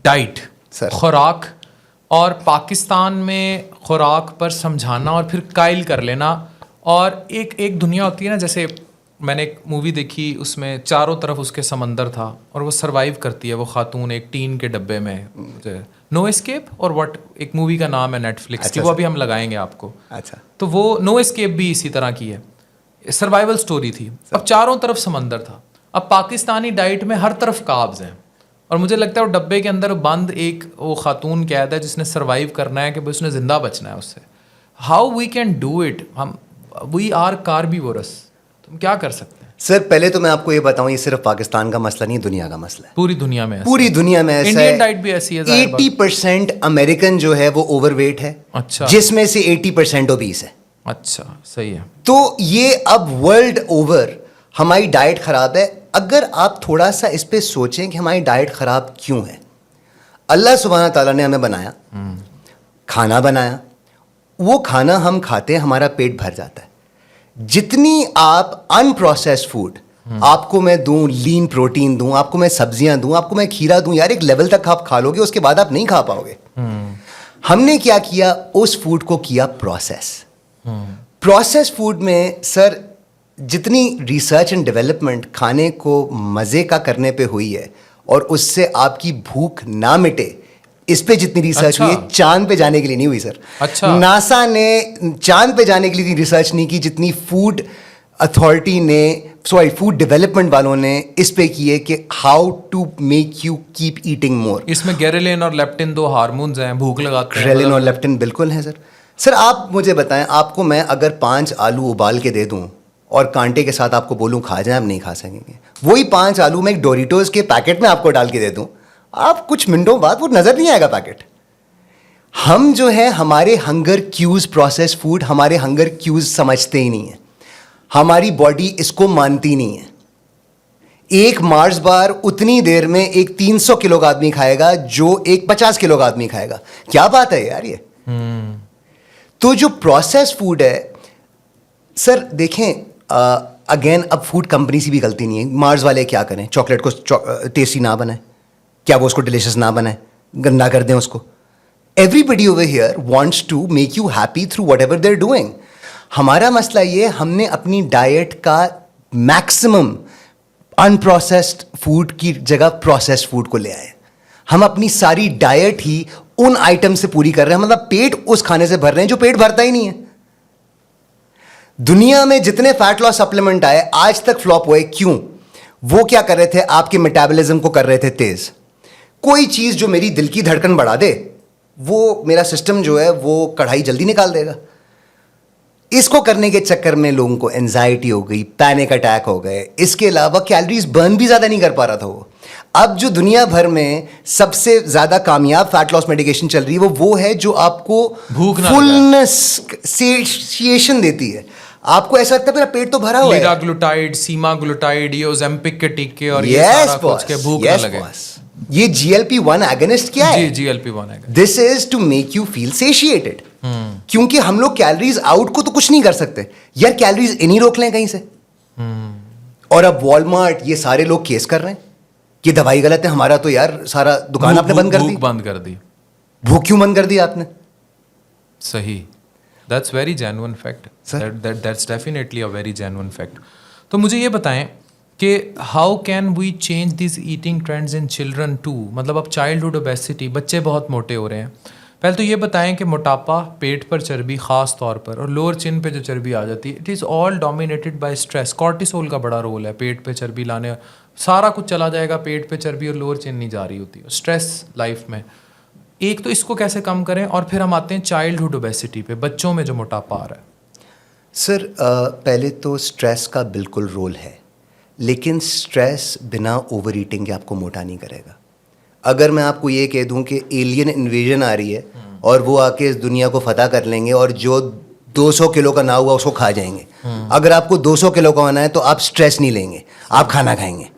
Diet, sir. खुराक, और पाकिस्तान में खुराक पर समझाना और फिर कायल कर लेना। और एक दुनिया होती है ना, जैसे मैंने एक मूवी देखी, उसमें चारों तरफ उसके समंदर था और वो सरवाइव करती है, वो खातून एक टीन के डब्बे में, नो एस्केप और व्हाट, एक मूवी का नाम है नेटफ्लिक्स की, अच्छा, वो अभी हम लगाएंगे आपको। अच्छा। तो वो नो एस्केप भी इसी तरह की है, सर्वाइवल स्टोरी थी। अब चारों तरफ समंदर था। अब पाकिस्तानी डाइट में हर तरफ काब्स हैं, और मुझे लगता है वो डब्बे के अंदर बंद एक वो खातून कैद है जिसने सर्वाइव करना है, कि उसने ज़िंदा बचना है उससे। How we can do it, हम वी आर कार्बीवोरस, तुम क्या कर सकते हैं? सर पहले तो मैं आपको ये बताऊं, ये सिर्फ पाकिस्तान का मसला नहीं, दुनिया का मसला है। पूरी दुनिया में ऐसा पूरी दुनिया में ऐसा है। इंडियन डाइट भी ऐसी है। 80% अमेरिकन जो है वो ओवरवेट है। अच्छा। जिसमें से 80% ओबीस है। अच्छा, सही है। तो ये अब वर्ल्ड ओवर हमारी डाइट खराब है। अगर आप थोड़ा सा इस पे सोचें कि हमारी डाइट खराब क्यों है। अल्लाह सुब्हाना ताला ने हमें बनाया, खाना बनाया, वो खाना हम खाते हैं, हमारा पेट भर जाता है। जितनी आप अनप्रोसेस्ड फूड आपको मैं दूं, लीन प्रोटीन दूं, आपको मैं सब्जियां दूं, आपको मैं खीरा दूं, यार एक लेवल तक आप खा लोगे, उसके बाद आप नहीं खा पाओगे। हमने क्या किया, उस फूड को किया प्रोसेस। प्रोसेस फूड में सर जितनी रिसर्च एंड डेवलपमेंट खाने को मज़े का करने पे हुई है और उससे आपकी भूख ना मिटे, इस पे जितनी रिसर्च हुई है, चांद पे जाने के लिए नहीं हुई सर। अच्छा। नासा ने चांद पे जाने के लिए रिसर्च नहीं की जितनी फूड अथॉरिटी ने, सॉरी फूड डेवलपमेंट वालों ने इस पे की है कि how to make you keep eating more. इसमें गेरेलिन और लेप्टिन दो हार्मोन्स हैं, भूख लगाते हैं। ग्रेलिन और लेप्टिन बिल्कुल है सर। सर आप मुझे बताएं, आपको मैं अगर 5 आलू उबाल के दे दूं और कांटे के साथ आपको बोलूं खा जाएं, आप नहीं खा सकेंगे। वही 5 आलू मैं एक डोरिटोज के पैकेट में आपको डाल के दे दूं, आप कुछ मिनटों बाद वो नजर नहीं आएगा पैकेट। हम जो है हमारे हंगर क्यूज, प्रोसेस फूड हमारे हंगर क्यूज समझते ही नहीं है। हमारी बॉडी इसको मानती नहीं है। एक मार्स बार उतनी देर में एक 300 किलो का आदमी खाएगा जो एक 50 किलो का आदमी खाएगा। क्या बात है यार ये। तो जो प्रोसेस फूड है सर, देखें अगेन अब फूड कंपनी की भी गलती नहीं है। मार्स वाले क्या करें, चॉकलेट को टेस्टी ना बनाए, क्या वो उसको डिलीशियस ना बनाए, गंदा कर दें उसको। Everybody over here wants to make you happy through whatever they are doing. हमारा मसला ये, हमने अपनी डाइट का मैक्सिमम अनप्रोसेस्ड फूड की जगह प्रोसेस्ड फूड को ले आए। हम अपनी सारी डाइट ही उन आइटम से पूरी कर रहे हैं, मतलब पेट उस खाने से भर रहे हैं जो पेट भरता ही नहीं है। दुनिया में जितने फैट लॉस सप्लीमेंट आए आज तक फ्लॉप हुए, क्यों? वो क्या कर रहे थे, आपके मेटाबॉलिज्म को कर रहे थे तेज। कोई चीज जो मेरी दिल की धड़कन बढ़ा दे, वो मेरा सिस्टम जो है वो कढ़ाई जल्दी निकाल देगा। इसको करने के चक्कर में लोगों को एंजाइटी हो गई, पैनिक अटैक हो गए। इसके अलावा कैलोरीज बर्न भी ज्यादा नहीं कर पा रहा था वो। अब जो दुनिया भर में सबसे ज्यादा कामयाब फैट लॉस मेडिकेशन चल रही है वो है जो आपको फुलनेस सेशिएशन देती है। आपको ऐसा लगता है मेरा पेट तो भरा हुआ है। लिराग्लुटाइड, सीमाग्लुटाइड, ये ओज़ेम्पिक के टीके और ये सारा कुछ के भूख ना लगे। ये GLP-1 एगोनिस्ट क्या है? जी, GLP-1 agonist. This is to make you feel satiated. क्योंकि हम लोग कैलोरीज आउट को तो कुछ नहीं कर सकते यार, कैलोरीज इन ही रोक लें कहीं से। और अब वॉलमार्ट ये सारे लोग केस कर रहे हैं, ये दवाई गलत है। हमारा तो यार सारा दुकान आपने बंद कर दी। बंद कर दी। भूख क्यों बंद कर दी आपने? सही, that's very genuine fact. That's definitely a very genuine fact. तो मुझे ये बताएं कि how can we change this eating trends in children to. मतलब अब चाइल्डहुड ओबेसिटी, बच्चे बहुत मोटे हो रहे हैं। पहले तो ये बताएं कि मोटापा, पेट पर चर्बी ख़ास तौर पर, और लोअर चिन पे जो चर्बी आ जाती है, it is all dominated by stress. Cortisol का बड़ा रोल है पेट पे चर्बी लाने। सारा कुछ चला जाएगा पेट पे चर्बी और लोअर चिन नहीं जा रही होती, स्ट्रेस लाइफ में। एक तो इसको कैसे कम करें, और फिर हम आते हैं चाइल्डहुड ओबेसिटी पे, बच्चों में जो मोटापा आ रहा है। सर पहले तो स्ट्रेस का बिल्कुल रोल है, लेकिन स्ट्रेस बिना ओवर ईटिंग के आपको मोटा नहीं करेगा। अगर मैं आपको ये कह दूं कि एलियन इन्वेजन आ रही है और वो आके इस दुनिया को फतह कर लेंगे और जो 200 किलो का ना हुआ उसको खा जाएंगे, अगर आपको 200 किलो का होना है तो आप स्ट्रेस नहीं लेंगे, आप खाना खाएंगे।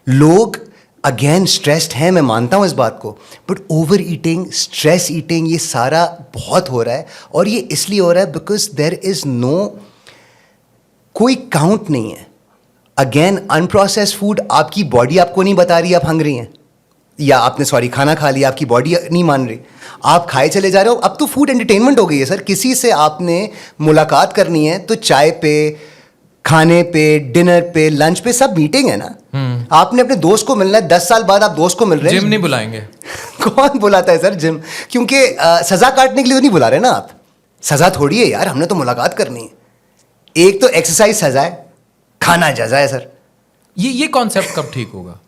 लोग अगेन स्ट्रेस्ड हैं, मैं मानता हूँ इस बात को, but over eating, stress eating, ये सारा बहुत हो रहा है। और ये इसलिए हो रहा है बिकॉज देयर इज नो, कोई काउंट नहीं है। अगेन अनप्रोसेस्ड फूड, आपकी बॉडी आपको नहीं बता रही आप हंग्री हैं। या आपने सॉरी खाना खा लिया, आपकी बॉडी नहीं मान रही, आप खाए चले जा रहे हो। अब तो फूड एंटरटेनमेंट हो गई है सर। किसी से आपने मुलाकात करनी है तो चाय पे, खाने पे, डिनर पे, लंच पे, सब मीटिंग है ना। आपने अपने दोस्त को मिलना है, 10 साल बाद आप दोस्त को मिल रहे हैं, जिम नहीं बुलाएंगे। कौन बुलाता है सर जिम? क्योंकि सजा काटने के लिए तो नहीं बुला रहे ना आप। सजा थोड़ी है यार, हमने तो मुलाकात करनी है। एक तो एक्सरसाइज सजा है, खाना जजा है सर। ये कॉन्सेप्ट कब ठीक होगा?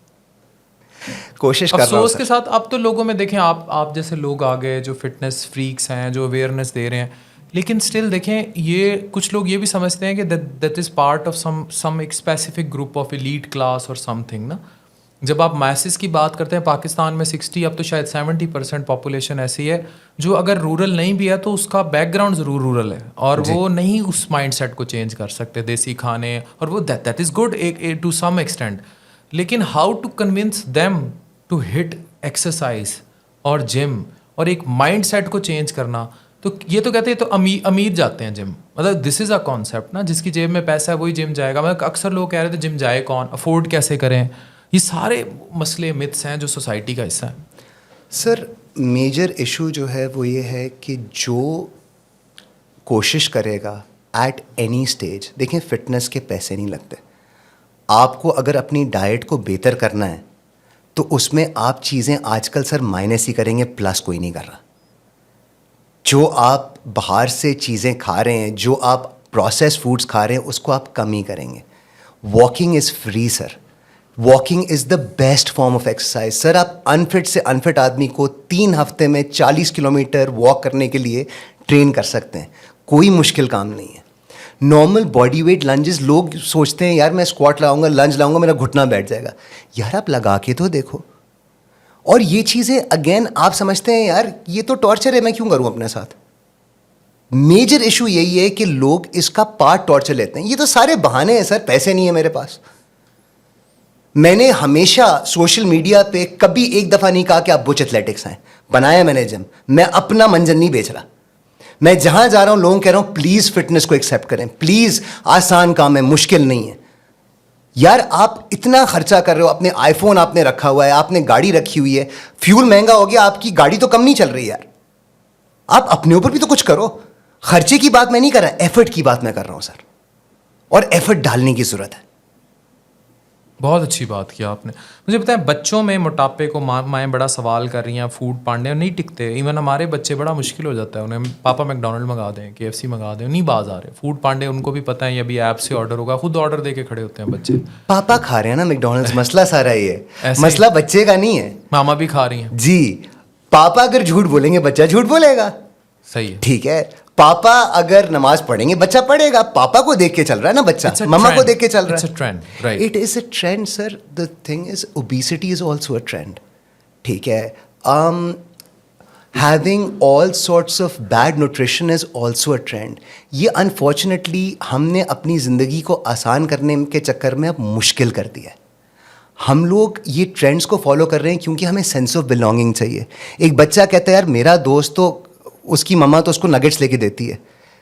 कोशिश कर रहा हूँ अफसोस के सर। साथ अब तो लोगों में देखें, आप जैसे लोग आ गए जो फिटनेस फ्रीक्स हैं, जो अवेयरनेस दे रहे हैं, लेकिन स्टिल देखें ये कुछ लोग ये भी समझते हैं कि that is part of some एक specific group of elite class और समथिंग ना। जब आप मैसेस की बात करते हैं, पाकिस्तान में 60 अब तो शायद 70% पॉपुलेशन ऐसी है जो अगर रूरल नहीं भी है तो उसका बैकग्राउंड ज़रूर रूरल है, और वो नहीं उस माइंडसेट को चेंज कर सकते देसी खाने, और वो दैट इज़ गुड एक टू सम एक्सटेंट। लेकिन how to convince them to hit exercise और जिम और एक माइंड सेट को चेंज करना, तो ये तो कहते हैं तो अमीर जाते हैं जिम, मतलब दिस इज़ अ कॉन्सेप्ट ना, जिसकी जेब में पैसा है वही जिम जाएगा। मतलब अक्सर लोग कह रहे थे जिम जाए कौन, अफोर्ड कैसे करें, ये सारे मसले मिथ्स हैं जो सोसाइटी का हिस्सा है। सर मेजर इशू जो है वो ये है कि जो कोशिश करेगा एट एनी स्टेज, देखें फिटनेस के पैसे नहीं लगते। आपको अगर अपनी डाइट को बेहतर करना है तो उसमें आप चीज़ें आजकल सर माइनस ही करेंगे, प्लस कोई नहीं कर रहा। जो आप बाहर से चीज़ें खा रहे हैं, जो आप प्रोसेस फूड्स खा रहे हैं, उसको आप कम ही करेंगे। Walking is free sir. Walking is the best form of exercise sir. आप अनफिट से अनफिट आदमी को 3 हफ्ते में 40 किलोमीटर वॉक करने के लिए ट्रेन कर सकते हैं, कोई मुश्किल काम नहीं है। नॉर्मल बॉडी वेट लंजेस, लोग सोचते हैं यार मैं स्क्वाट लगाऊंगा, लंज लगाऊंगा, मेरा घुटना बैठ जाएगा। यार आप लगा के तो देखो। और ये चीज़ें अगेन आप समझते हैं यार ये तो टॉर्चर है, मैं क्यों करूं अपने साथ। मेजर इशू यही है कि लोग इसका पार्ट टॉर्चर लेते हैं। ये तो सारे बहाने हैं सर, पैसे नहीं है मेरे पास। मैंने हमेशा सोशल मीडिया पे कभी एक दफ़ा नहीं कहा कि आप बुच एथलेटिक्स हैं, बनाया मैंने जिम। मैं अपना मंजन नहीं बेच रहा। मैं जहां जा रहा हूं लोगों कह रहा हूं प्लीज़ फिटनेस को एक्सेप्ट करें, प्लीज़ आसान काम है, मुश्किल नहीं है। यार आप इतना खर्चा कर रहे हो, अपने आईफोन आपने रखा हुआ है, आपने गाड़ी रखी हुई है, फ्यूल महंगा हो गया, आपकी गाड़ी तो कम नहीं चल रही यार। आप अपने ऊपर भी तो कुछ करो। खर्चे की बात मैं नहीं कर रहा, एफर्ट की बात मैं कर रहा हूं सर, और एफर्ट डालने की जरूरत है। बहुत अच्छी बात की आपने। मुझे बताएं, बच्चों में मोटापे को माएँ बड़ा सवाल कर रही हैं, फूड पांडे नहीं टिकते। इवन हमारे बच्चे बड़ा मुश्किल हो जाता है उन्हें, पापा मैकडोनल्ड मंगा दें, KFC मंगा दें, नहीं बाज आ रहे। फूड पांडे उनको भी पता है ये अभी ऐप से ऑर्डर होगा, खुद ऑर्डर दे के खड़े होते हैं बच्चे। पापा खा रहे हैं ना मैकडोनल्ड्स, मसला सारा ये ऐसे मसला बच्चे का नहीं है। मामा भी खा रही हैं। जी, पापा अगर झूठ बोलेंगे बच्चा झूठ बोलेगा, सही है। ठीक है। पापा अगर नमाज पढ़ेंगे बच्चा पढ़ेगा। पापा को देख के चल रहा है ना बच्चा, मम्मा को देख के चल रहा है। It's a trend, right? It is a trend, sir. The thing is, obesity is also a trend. ठीक है. Having all sorts of bad nutrition is also a trend. ये unfortunately हमने अपनी ज़िंदगी को आसान करने के चक्कर में अब मुश्किल कर दिया है। हम लोग ये ट्रेंड्स को फॉलो कर रहे हैं क्योंकि हमें सेंस ऑफ बिलोंगिंग चाहिए। एक बच्चा कहता है यार मेरा दोस्त तो, उसकी मम्मा तो उसको नगेट्स लेके देती है,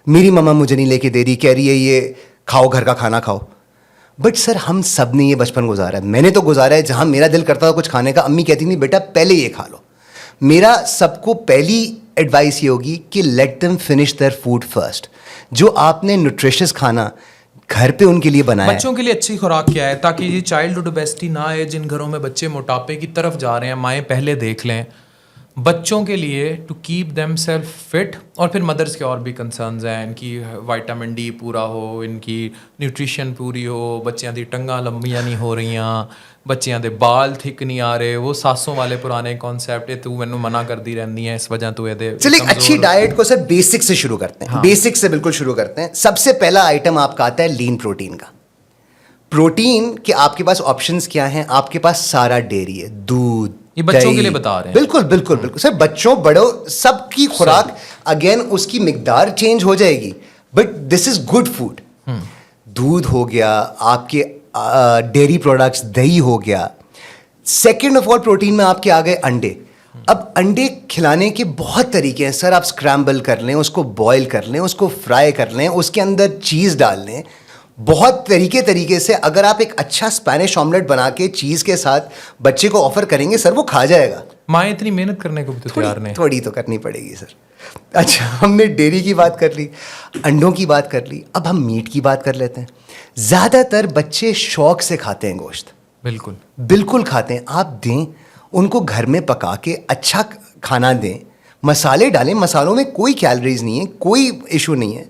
मेरी मम्मा मुझे नहीं लेके दे रही, कह रही है ये खाओ, घर का खाना खाओ। बट सर हम सब ने ये बचपन गुजारा है, मैंने तो गुजारा है जहाँ मेरा दिल करता था कुछ खाने का, अम्मी कहती नहीं बेटा पहले ये खा लो। मेरा सबको पहली एडवाइस ये होगी कि let them finish their food first. जो आपने न्यूट्रिशियस खाना घर पे उनके लिए बनाया, बच्चों के लिए अच्छी खुराक क्या है ताकि ये चाइल्डहुड ओबेसिटी ना आए। जिन घरों में बच्चे मोटापे की तरफ जा रहे हैं, माएँ पहले देख लें बच्चों के लिए, to keep them self fit. और फिर मदर्स के और भी कंसर्न्स हैं, इनकी विटामिन डी पूरा हो, इनकी न्यूट्रिशन पूरी हो, बच्चों दी टंगा लंबियां नहीं हो रही, बच्चों के बाल थिक नहीं आ रहे, वो सासों वाले पुराने कॉन्सेप्ट है, तू मैनू मना करती रहनी है इस वजह तो ये। चलिए अच्छी डाइट को सर बेसिक से शुरू करते हैं। हाँ। बेसिक से बिल्कुल शुरू करते हैं। सबसे पहला आइटम आपका आता है लीन प्रोटीन का। प्रोटीन के आपके पास ऑप्शंस क्या हैं? आपके पास सारा डेयरी है, दूध, ये बच्चों के लिए बता रहे हैं। बिल्कुल बिल्कुल बिल्कुल सर, बच्चों बड़ों सबकी खुराक अगेन उसकी मिकदार चेंज हो जाएगी, but this is good food. दूध हो गया, आपके डेयरी प्रोडक्ट्स, दही हो गया। सेकेंड ऑफ ऑल प्रोटीन में आपके आ गए अंडे। अब अंडे खिलाने के बहुत तरीके हैं सर। आप स्क्रैम्बल कर लें, उसको बॉयल कर लें, उसको फ्राई कर लें, उसके अंदर चीज़ डाल लें, बहुत तरीके से अगर आप एक अच्छा स्पेनिश ऑमलेट बना के चीज़ के साथ बच्चे को ऑफर करेंगे सर, वो खा जाएगा। माँ इतनी मेहनत करने को भी तो तैयार नहीं। थोड़ी तो करनी पड़ेगी सर। अच्छा, हमने डेयरी की बात कर ली, अंडों की बात कर ली, अब हम मीट की बात कर लेते हैं। ज़्यादातर बच्चे शौक से खाते हैं गोश्त, बिल्कुल बिल्कुल खाते हैं। आप दें उनको, घर में पका के अच्छा खाना दें, मसाले डालें, मसालों में कोई कैलोरीज नहीं है, कोई इशू नहीं है।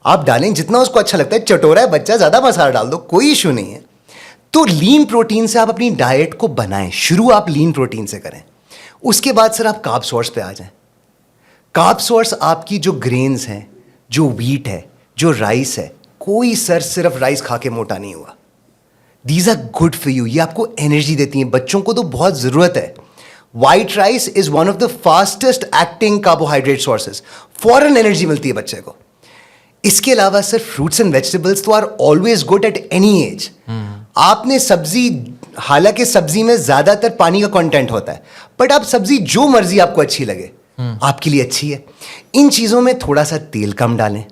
आप डालें जितना उसको अच्छा लगता है, चटोरा है बच्चा, ज़्यादा मसाला डाल दो, कोई इशू नहीं है। तो लीन प्रोटीन से आप अपनी डाइट को बनाएं, शुरू आप लीन प्रोटीन से करें। उसके बाद सर आप कार्ब सोर्स पे आ जाएं। कार्ब सोर्स आपकी जो ग्रेन्स हैं, जो व्हीट है, जो राइस है, कोई सर सिर्फ राइस खा के मोटा नहीं हुआ। These are good for you, ये आपको एनर्जी देती हैं, बच्चों को तो बहुत ज़रूरत है। White rice is one of the fastest acting carbohydrate sources, फॉरन एनर्जी मिलती है बच्चे को। इसके अलावा सर फ्रूट्स एंड वेजिटेबल्स तो are always good at any age. आपने सब्जी, हालांकि सब्जी में ज्यादातर पानी का कंटेंट होता है, बट आप सब्जी जो मर्जी आपको अच्छी लगे, आपके लिए अच्छी है। इन चीजों में थोड़ा सा तेल कम डालें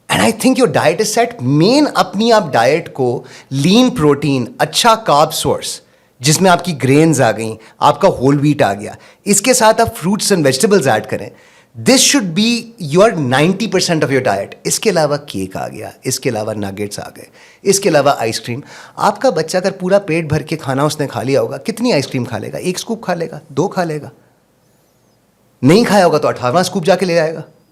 and I think your diet is set. Main अपनी आप डाइट को लीन प्रोटीन, अच्छा कार्ब सोर्स जिसमें आपकी ग्रेन्स आ गई, आपका होल व्हीट आ गया, इसके साथ आप फ्रूट्स एंड वेजिटेबल्स ऐड करें। This should be your 90% of your diet. इसके अलावा केक आ गया, इसके अलावा नगेट्स आ गए, इसके अलावा आइसक्रीम। आपका बच्चा अगर पूरा पेट भर के खाना उसने खा लिया होगा, कितनी आइसक्रीम खा लेगा? 1 स्कूप खा लेगा, 2 खा लेगा। नहीं खाया होगा तो 18वां स्कूप जाके ले आएगा।